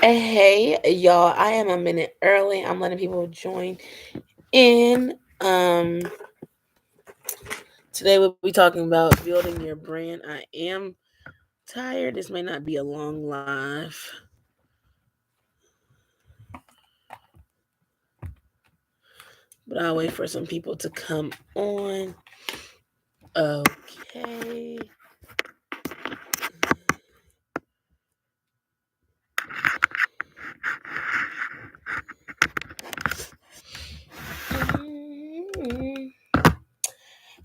Hey, y'all, I am a minute early. I'm letting people join in. Today we'll be talking about building your brand. I am tired. This may not be a long live, but I'll wait for some people to come on. Okay.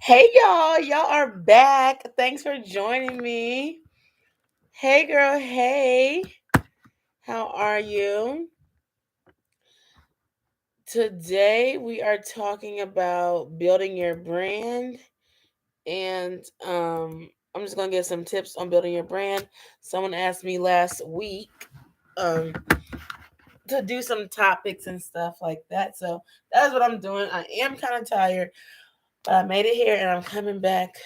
Hey, y'all. Y'all are back. Thanks for joining me. Hey, girl. Hey. How are you? Today we are talking about building your brand and I'm just gonna give some tips on building your brand. Someone asked me last week um to do some topics and stuff like that. So that's what I'm doing. I am kind of tired, but I made it here and I'm coming back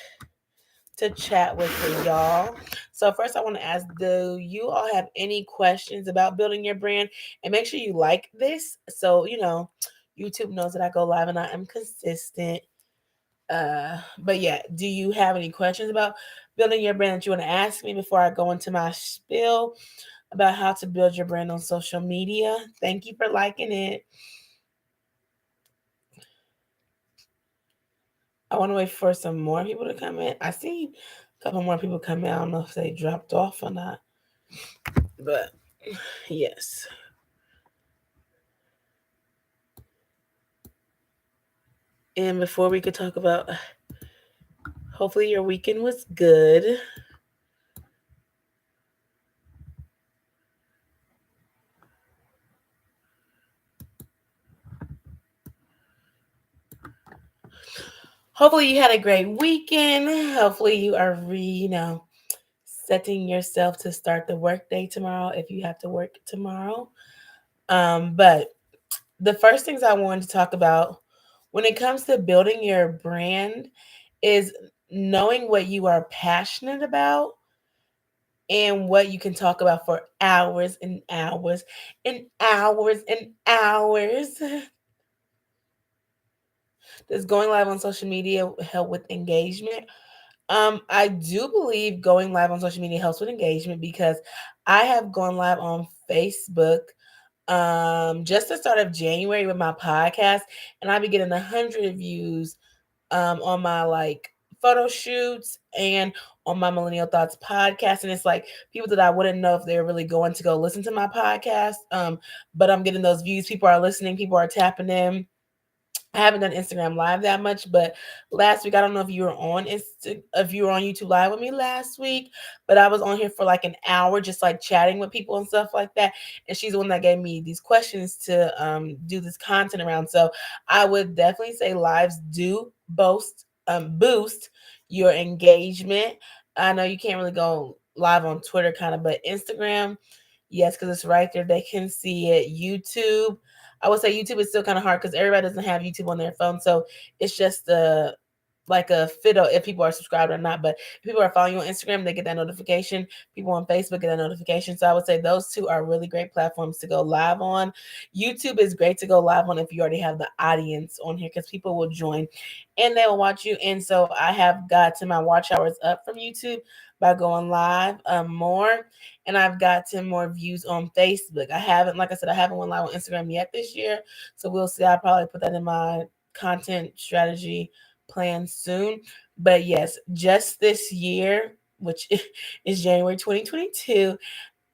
to chat with y'all. So first I want to ask, do you all have any questions about building your brand? And make sure you like this so YouTube knows that I go live and I am consistent. But yeah, do you have any questions about building your brand that you want to ask me before I go into my spiel about how to build your brand on social media? Thank you for liking it. I want to wait for some more people to come in. I see a couple more people come in. I don't know if they dropped off or not, but yes. And before we could talk about, hopefully your weekend was good. Hopefully you had a great weekend. Hopefully you are setting yourself to start the workday tomorrow if you have to work tomorrow. But the first things I wanted to talk about when it comes to building your brand is knowing what you are passionate about and what you can talk about for hours and hours and hours and hours. Does going live on social media help with engagement? I do believe going live on social media helps with engagement because I have gone live on Facebook just the start of January with my podcast, and I be getting 100 views on my like photo shoots and on my Millennial Thoughts podcast. And it's like people that I wouldn't know if they're really going to go listen to my podcast. But I'm getting those views. People are listening, people are tapping in. I haven't done Instagram Live that much, but last week I don't know if you were on if you were on YouTube Live with me last week, but I was on here for like an hour, just like chatting with people and stuff like that. And she's the one that gave me these questions to do this content around. So I would definitely say lives do boost your engagement. I know you can't really go live on Twitter, kind of, but Instagram, yes, because it's right there. They can see it. YouTube, I would say YouTube is still kind of hard because everybody doesn't have YouTube on their phone. So it's just like a fiddle if people are subscribed or not. But if people are following you on Instagram, they get that notification. People on Facebook get that notification. So I would say those two are really great platforms to go live on. YouTube is great to go live on if you already have the audience on here because people will join and they will watch you. And so I have got to my watch hours up from YouTube by going live more, and I've gotten more views on Facebook. I haven't, like I said, I haven't went live on Instagram yet this year, so we'll see. I'll probably put that in my content strategy plan soon. But yes, just this year, which is January 2022,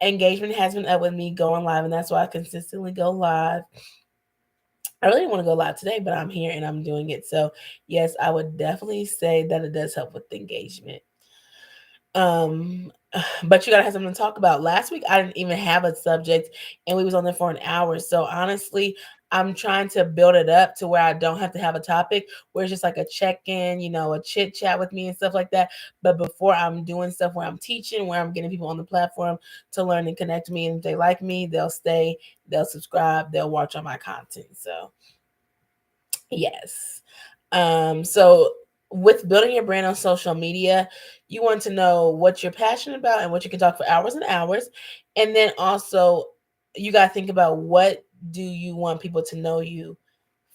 engagement has been up with me going live, and that's why I consistently go live. I really want to go live today, but I'm here and I'm doing it. So yes, I would definitely say that it does help with engagement. Um, but you gotta have something to talk about. Last week I didn't even have a subject and we was on there for an hour. So honestly, I'm trying to build it up to where I don't have to have a topic, where it's just like a check-in, a chit chat with me and stuff like that. But before I'm doing stuff where I'm teaching, where I'm getting people on the platform to learn and connect to me, and if they like me, they'll stay, they'll subscribe, they'll watch all my content. So yes. So with building your brand on social media, you want to know what you're passionate about and what you can talk for hours and hours. And then also you got to think about what do you want people to know you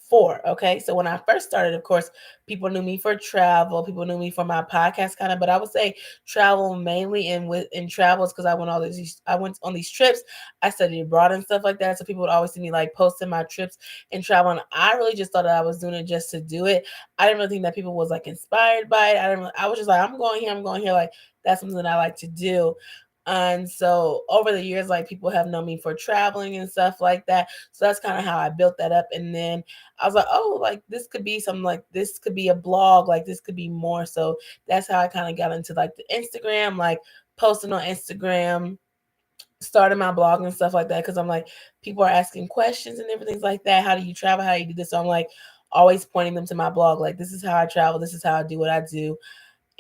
for. Okay, so when I first started, of course, people knew me for travel, people knew me for my podcast kind of, but I would say travel mainly. And with in travels, because I went on these trips, I studied abroad and stuff like that, so people would always see me like posting my trips and travel, and I really just thought that I was doing it just to do it. I didn't really think that people was like inspired by it. I was just like, I'm going here, like that's something that I like to do. And so over the years, like people have known me for traveling and stuff like that. So that's kind of how I built that up. And then I was like, oh, like this could be something, like this could be a blog, like this could be more. So that's how I kind of got into like the Instagram, like posting on Instagram, started my blog and stuff like that. Cause I'm like, people are asking questions and everything like that. How do you travel? How do you do this? So I'm like always pointing them to my blog. Like, this is how I travel. This is how I do what I do.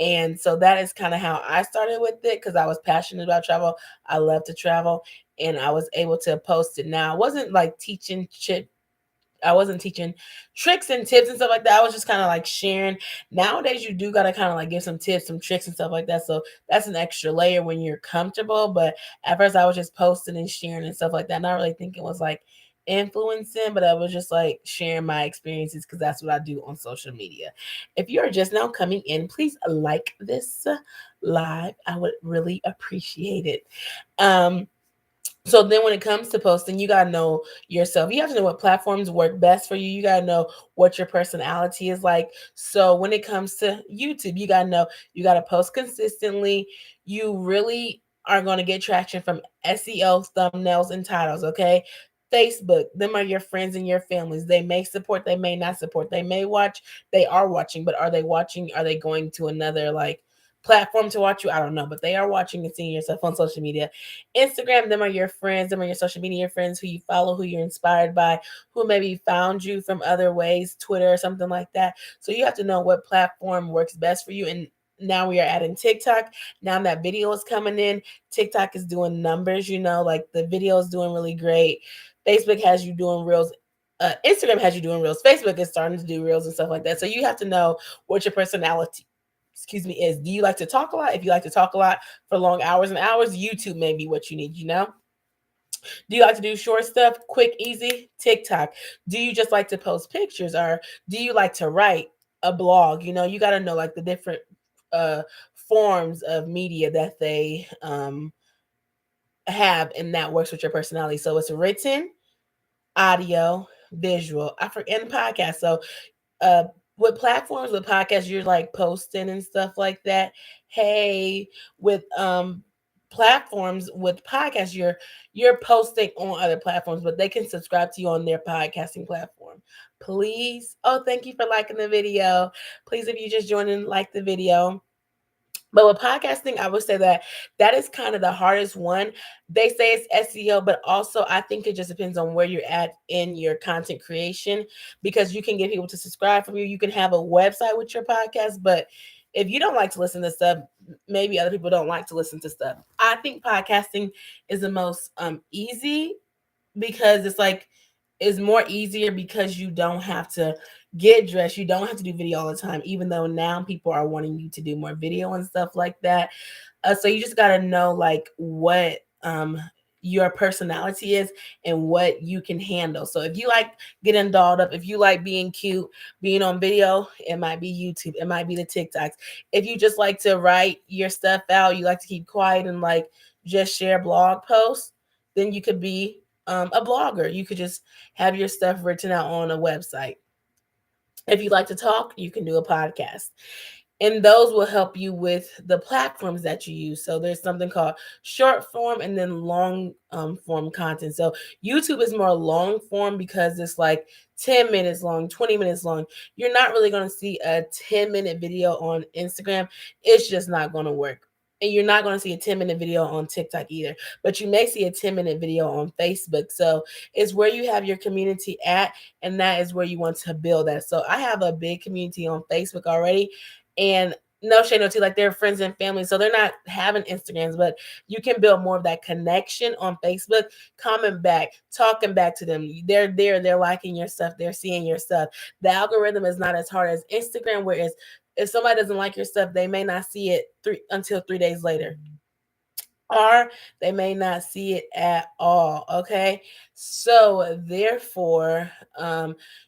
And so that is kind of how I started with it, because I was passionate about travel. I love to travel, and I was able to post it. Now, I wasn't like I wasn't teaching tricks and tips and stuff like that. I was just kind of like sharing. Nowadays, you do got to kind of like give some tips, some tricks and stuff like that. So that's an extra layer when you're comfortable. But at first, I was just posting and sharing and stuff like that. Not really thinking it was like influencing, but I was just like sharing my experiences, because that's what I do on social media. If you are just now coming in, please like this live. I would really appreciate it. Um, so then when it comes to posting, you got to know yourself. You have to know what platforms work best for you. You got to know what your personality is like. So when it comes to YouTube, you got to know you got to post consistently. You really are going to get traction from SEO, thumbnails, and titles, okay? Facebook, them are your friends and your families. They may support, they may not support. They may watch, they are watching, but are they watching? Are they going to another like platform to watch you? I don't know, but they are watching and seeing yourself on social media. Instagram, them are your friends, them are your social media friends, who you follow, who you're inspired by, who maybe found you from other ways, Twitter or something like that. So you have to know what platform works best for you. And now we are adding TikTok. Now that video is coming in, TikTok is doing numbers, like the video is doing really great. Facebook has you doing reels. Instagram has you doing reels. Facebook is starting to do reels and stuff like that. So you have to know what your personality, is. Do you like to talk a lot? If you like to talk a lot for long hours and hours, YouTube may be what you need. Do you like to do short stuff, quick, easy? TikTok. Do you just like to post pictures, or do you like to write a blog? You got to know like the different uh forms of media that they have, and that works with your personality. So it's written, audio, visual. I forget, and podcast. So uh with platforms, with podcasts, you're like posting and stuff like that. Hey, with platforms, with podcasts, you're posting on other platforms, but they can subscribe to you on their podcasting platform. Please. Oh, thank you for liking the video. Please, if you just joined in, like the video. But with podcasting, I would say that that is kind of the hardest one. They say it's SEO, but also I think it just depends on where you're at in your content creation, because you can get people to subscribe from you. You can have a website with your podcast, but if you don't like to listen to stuff, maybe other people don't like to listen to stuff. I think podcasting is the most easy, because it's like it's more easier, because you don't have to get dressed, you don't have to do video all the time, even though now people are wanting you to do more video and stuff like that. So you just got to know like what your personality is and what you can handle. So if you like getting dolled up, if you like being cute, being on video, it might be YouTube, it might be the TikToks. If you just like to write your stuff out, you like to keep quiet and like just share blog posts, then you could be a blogger. You could just have your stuff written out on a website. If you like to talk, you can do a podcast, and those will help you with the platforms that you use. So there's something called short form and then long form content. So YouTube is more long form, because it's like 10 minutes long, 20 minutes long. You're not really going to see a 10-minute video on Instagram. It's just not going to work. And you're not going to see a 10-minute video on TikTok either, but you may see a 10-minute video on Facebook. So it's where you have your community at, and that is where you want to build that. So I have a big community on Facebook already, and no shade, no tea, like they're friends and family. So they're not having Instagrams, but you can build more of that connection on Facebook, comment back, talking back to them. They're there, they're liking your stuff, they're seeing your stuff. The algorithm is not as hard as Instagram, whereas if somebody doesn't like your stuff, they may not see it until 3 days later. or they may not see it at all. Okay. So, therefore,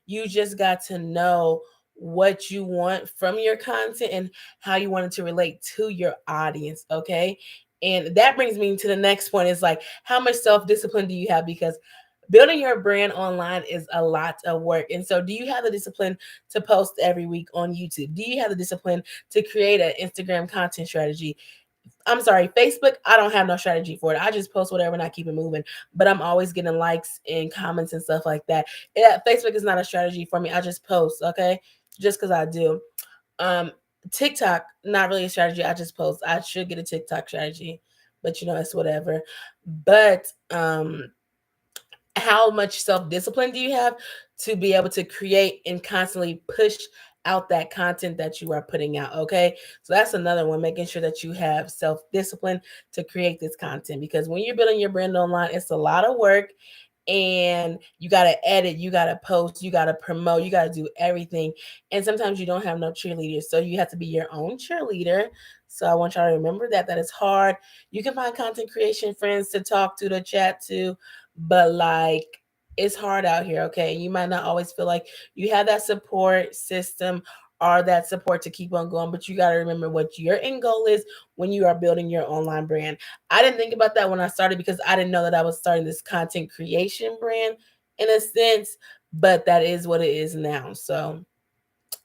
you just got to know what you want from your content and how you want it to relate to your audience. Okay. And that brings me to the next point is like, how much self discipline do you have? Because building your brand online is a lot of work. And so, do you have the discipline to post every week on YouTube? Do you have the discipline to create an Instagram content strategy? I'm sorry, Facebook, I don't have no strategy for it. I just post whatever and I keep it moving. But I'm always getting likes and comments and stuff like that. Yeah, Facebook is not a strategy for me. I just post, okay? Just because I do. Um, TikTok, not really a strategy. I just post. I should get a TikTok strategy, but it's whatever. But how much self-discipline do you have to be able to create and constantly push out that content that you are putting out? Okay, so that's another one, making sure that you have self-discipline to create this content, because when you're building your brand online, it's a lot of work, and you got to edit, you got to post, you got to promote, you got to do everything. And sometimes you don't have no cheerleaders, so you have to be your own cheerleader. So I want y'all to remember that is hard. You can find content creation friends to talk to chat to, but like, it's hard out here. Okay, you might not always feel like you have that support system or that support to keep on going, but you got to remember what your end goal is when you are building your online brand. I didn't think about that when I started, because I didn't know that I was starting this content creation brand in a sense, but that is what it is now. So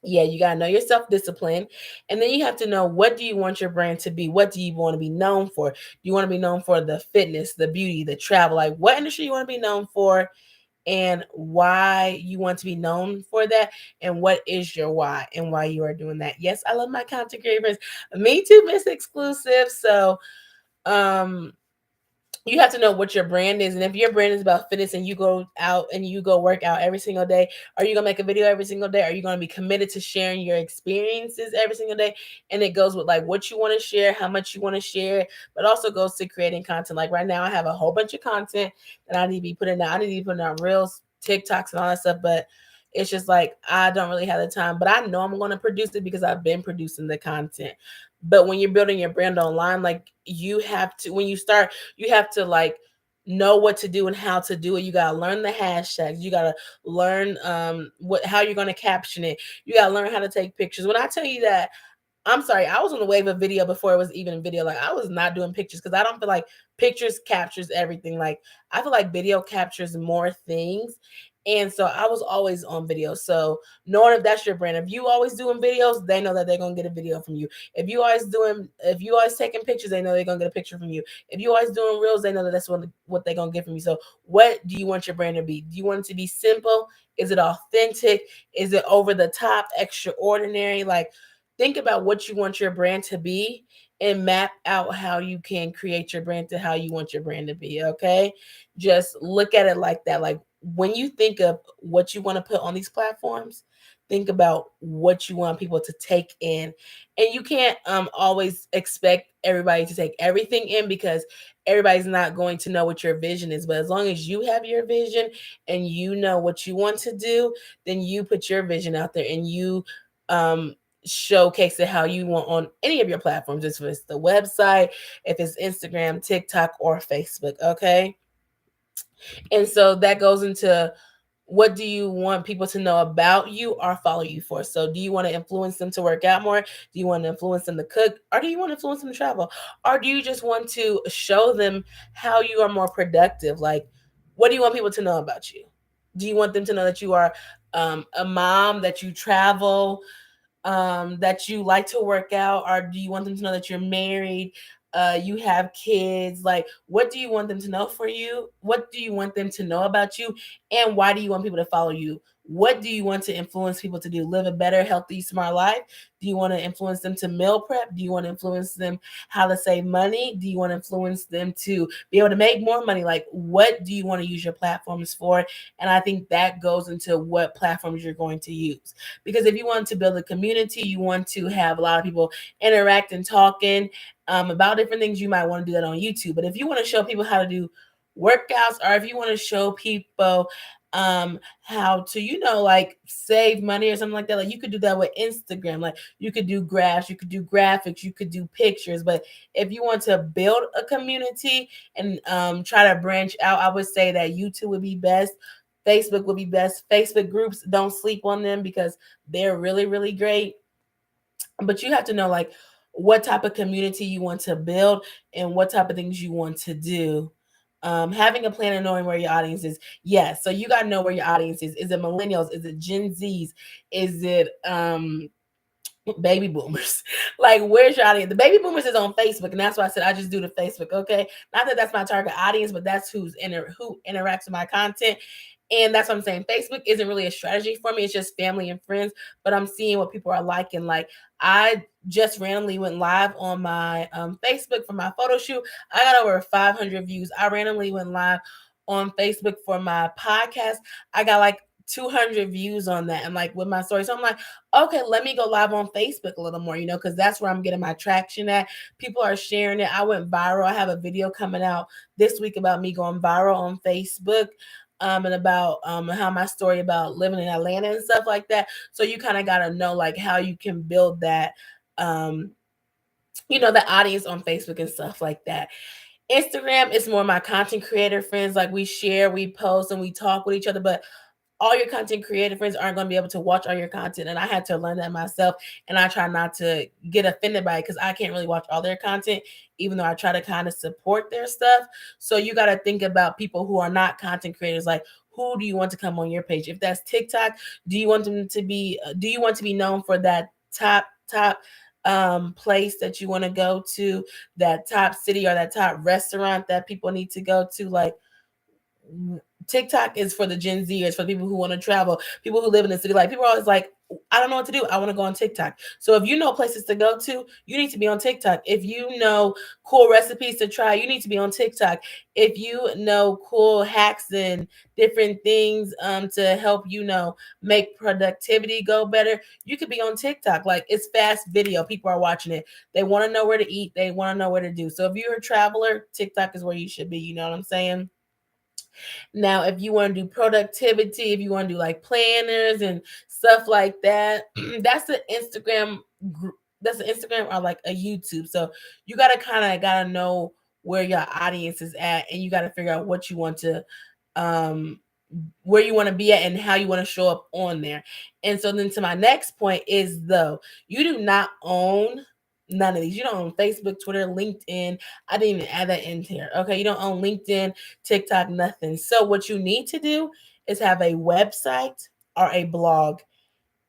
yeah, you got to know your self discipline. And then you have to know, what do you want your brand to be? What do you want to be known for? Do you want to be known for the fitness, the beauty, the travel? Like, what industry you want to be known for, and why you want to be known for that, and what is your why and why you are doing that. Yes, I love my content creators. Me too, Miss Exclusive. So, um, you have to know what your brand is. And if your brand is about fitness and you go out and you go work out every single day, are you gonna make a video every single day? Are you gonna be committed to sharing your experiences every single day? And it goes with like what you want to share, how much you want to share, but also goes to creating content. Like right now, I have a whole bunch of content that I need to be putting out. I need to be putting out reels, TikToks, and all that stuff, but it's just like I don't really have the time. But I know I'm gonna produce it because I've been producing the content. But when you're building your brand online, like, you have to, when you start, you have to like know what to do and how to do it. You gotta learn the hashtags. You gotta learn what how you're gonna caption it. You gotta learn how to take pictures. When I tell you that, I'm sorry, I was on the wave of video before it was even video. Like, I was not doing pictures because I don't feel like pictures captures everything. Like, I feel like video captures more things. And so I was always on video. So knowing if that's your brand, if you always doing videos, they know that they're gonna get a video from you. If you always taking pictures, they know they're gonna get a picture from you. If you always doing reels, they know that that's what they're gonna get from you. So what do you want your brand to be? Do you want it to be simple? Is it authentic? Is it over the top, extraordinary? Like, think about what you want your brand to be and map out how you can create your brand to how you want your brand to be. Okay. Just look at it like that. Like, when you think of what you want to put on these platforms, think about what you want people to take in. And you can't always expect everybody to take everything in, because everybody's not going to know what your vision is. But as long as you have your vision and you know what you want to do, then you put your vision out there and you um showcase it how you want on any of your platforms, if it's the website, if it's Instagram, TikTok, or Facebook. Okay. And so that goes into, what do you want people to know about you or follow you for? So do you want to influence them to work out more? Do you want to influence them to cook? Or do you want to influence them to travel? Or do you just want to show them how you are more productive? Like, what do you want people to know about you? Do you want them to know that you are a mom, that you travel, that you like to work out, or do you want them to know that you're married, you have kids? Like, what do you want them to know for you? What do you want them to know about you? And why do you want people to follow you? What do you want to influence people to do? Live a better, healthy, smart life? Do you want to influence them to meal prep? Do you want to influence them how to save money? Do you want to influence them to be able to make more money? Like, what do you want to use your platforms for? And I think that goes into what platforms you're going to use. Because if you want to build a community, you want to have a lot of people interact and talking about different things, you might want to do that on YouTube. But if you want to show people how to do workouts, or if you want to show people how to, like save money or something like that. Like you could do that with Instagram. Like you could do graphs, you could do graphics, you could do pictures. But if you want to build a community and try to branch out, I would say that YouTube would be best. Facebook would be best. Facebook groups, don't sleep on them because they're really, really great. But you have to know like what type of community you want to build and what type of things you want to do. Having a plan and knowing where your audience is. Yes. So you got to know where your audience is. Is it millennials? Is it Gen Zs? Is it baby boomers? Like, where's your audience? The baby boomers is on Facebook, and that's why I said I just do the Facebook. Okay, not that that's my target audience, but that's who interacts with my content. And that's what I'm saying. Facebook isn't really a strategy for me. It's just family and friends. But I'm seeing what people are liking. Like I just randomly went live on my Facebook for my photo shoot. I got over 500 views. I randomly went live on Facebook for my podcast. I got like 200 views on that and like with my story. So I'm like, okay, let me go live on Facebook a little more, because that's where I'm getting my traction at. People are sharing it. I went viral. I have a video coming out this week about me going viral on Facebook. And about how my story about living in Atlanta and stuff like that. So you kind of got to know like how you can build that, the audience on Facebook and stuff like that. Instagram is more my content creator friends. Like we share, we post, and we talk with each other. But all your content creator friends aren't going to be able to watch all your content. And I had to learn that myself. And I try not to get offended by it because I can't really watch all their content, even though I try to kind of support their stuff. So you got to think about people who are not content creators. Like, who do you want to come on your page? If that's TikTok, do you want to be known for that top place that you want to go to, that top city or that top restaurant that people need to go to? Like, TikTok is for the Gen Zers, for people who want to travel, people who live in the city. Like people are always like, I don't know what to do. I want to go on TikTok. So if you know places to go to, you need to be on TikTok. If you know cool recipes to try, you need to be on TikTok. If you know cool hacks and different things to help make productivity go better, you could be on TikTok. Like it's fast video. People are watching it. They want to know where to eat. They want to know where to do. So if you're a traveler, TikTok is where you should be. You know what I'm saying? Now, if you want to do productivity, if you want to do like planners and stuff like that, that's the Instagram group. That's an Instagram or like a YouTube. So you gotta know where your audience is at, and you gotta figure out what you want to um where you want to be at and how you want to show up on there. And so then to my next point is though, you do not own none of these. You don't own Facebook, Twitter, LinkedIn. I didn't even add that in here. Okay. You don't own LinkedIn, TikTok, nothing. So what you need to do is have a website or a blog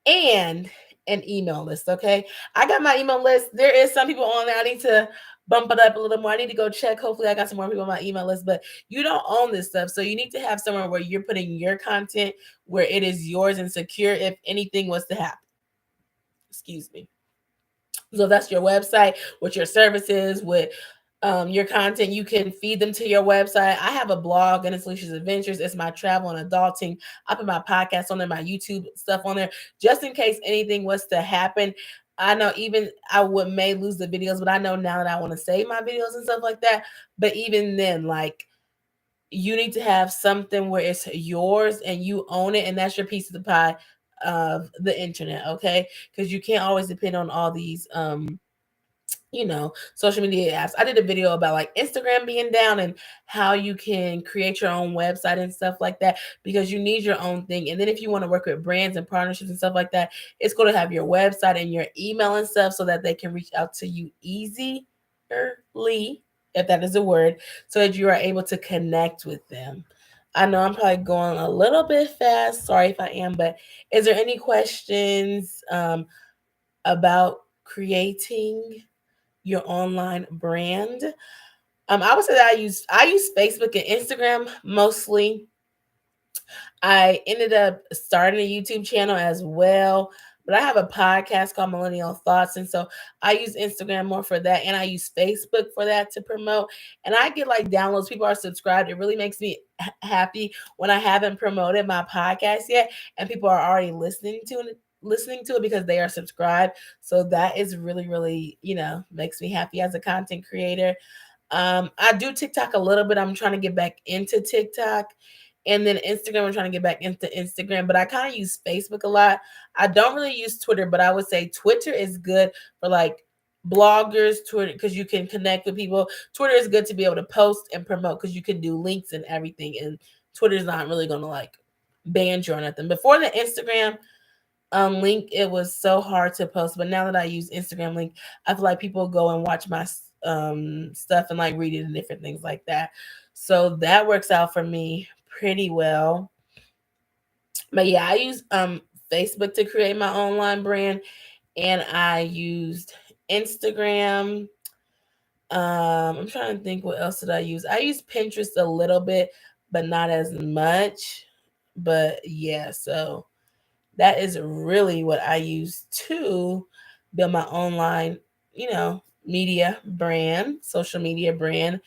and an email list. Okay. I got my email list. There is some people on there. I need to bump it up a little more. I need to go check. Hopefully I got some more people on my email list, but you don't own this stuff. So you need to have somewhere where you're putting your content where it is yours and secure if anything was to happen. Excuse me. So that's your website with your services, with your content. You can feed them to your website. I have a blog and it's Alieshias Adventures. It's my travel and adulting. I put my podcast on there, my YouTube stuff on there, just in case anything was to happen. I know even I may lose the videos, but I know now that I want to save my videos and stuff like that. But even then, like you need to have something where it's yours and you own it, and that's your piece of the pie of the internet, okay? Because you can't always depend on all these social media apps. I did a video about like Instagram being down and how you can create your own website and stuff like that because you need your own thing. And then if you want to work with brands and partnerships and stuff like that, it's going to have your website and your email and stuff so that they can reach out to you easily, if that is a word, so that you are able to connect with them. I know I'm probably going a little bit fast. Sorry if I am, but is there any questions about creating your online brand? I would say that I use Facebook and Instagram mostly. I ended up starting a YouTube channel as well, but I have a podcast called Millennial Thoughts. And so I use Instagram more for that. And I use Facebook for that to promote. And I get like downloads. People are subscribed. It really makes me happy when I haven't promoted my podcast yet and people are already listening to it because they are subscribed. So that is really, really, makes me happy as a content creator. I do TikTok a little bit. I'm trying to get back into TikTok. And then Instagram, I'm trying to get back into Instagram, but I kind of use Facebook a lot. I don't really use Twitter, but I would say Twitter is good for like bloggers, Twitter, because you can connect with people. Twitter is good to be able to post and promote because you can do links and everything. And Twitter's not really gonna like ban you or nothing. Before the Instagram link, it was so hard to post, but now that I use Instagram link, I feel like people go and watch my stuff and like read it and different things like that. So that works out for me pretty well. But yeah, I use Facebook to create my online brand, and I used Instagram. I'm trying to think what else did I use. I used Pinterest a little bit, but not as much. But yeah, so that is really what I use to build my online, media brand, social media brand.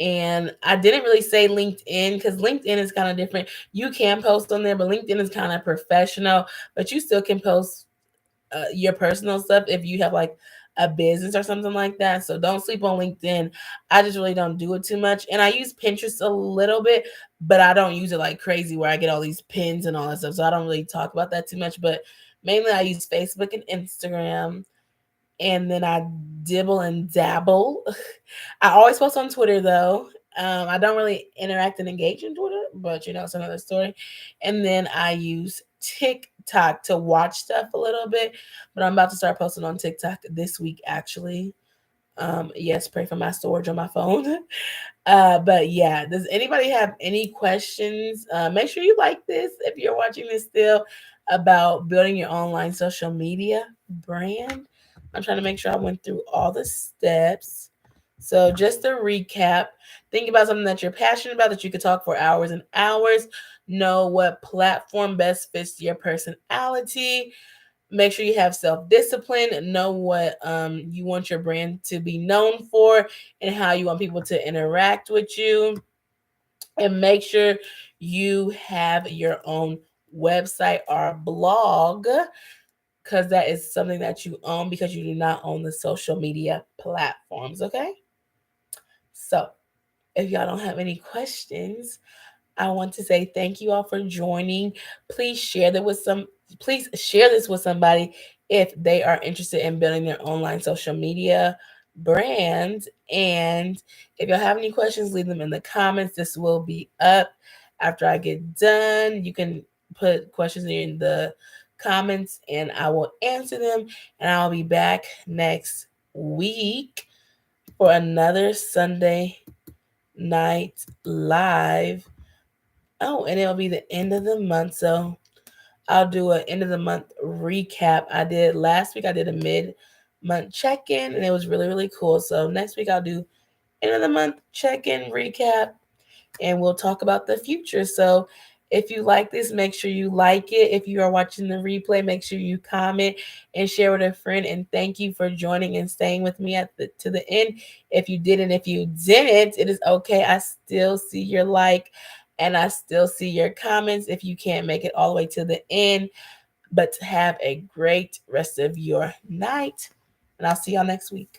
And I didn't really say LinkedIn because LinkedIn is kind of different. You can post on there, but LinkedIn is kind of professional, but you still can post your personal stuff if you have like a business or something like that. So don't sleep on LinkedIn. I just really don't do it too much. And I use Pinterest a little bit, but I don't use it like crazy where I get all these pins and all that stuff. So I don't really talk about that too much. But mainly I use Facebook and Instagram. And then I dibble and dabble. I always post on Twitter though. I don't really interact and engage in Twitter, but it's another story. And then I use TikTok to watch stuff a little bit, but I'm about to start posting on TikTok this week actually. Yes, pray for my storage on my phone. But yeah, does anybody have any questions? Make sure you like this if you're watching this still about building your online social media brand. I'm trying to make sure I went through all the steps. So just to recap, think about something that you're passionate about that you could talk for hours and hours. Know what platform best fits your personality. Make sure you have self-discipline, know what you want your brand to be known for and how you want people to interact with you, and make sure you have your own website or blog because that is something that you own because you do not own the social media platforms. Okay, so if y'all don't have any questions, I want to say thank you all for joining. Please share that with some please share this with somebody if they are interested in building their online social media brand. And if y'all have any questions, leave them in the comments. This will be up after I get done. You can put questions in the comments and I will answer them. And I'll be back next week for another Sunday night live. Oh, and it'll be the end of the month. So I'll do an end of the month recap. I did last week, I did a mid month check in, and it was really, really cool. So next week, I'll do end of the month check in recap, and we'll talk about the future. So if you like this, make sure you like it. If you are watching the replay, make sure you comment and share with a friend. And thank you for joining and staying with me to the end. If you didn't, if you didn't, it is okay. I still see your like and I still see your comments if you can't make it all the way to the end. But have a great rest of your night. And I'll see y'all next week.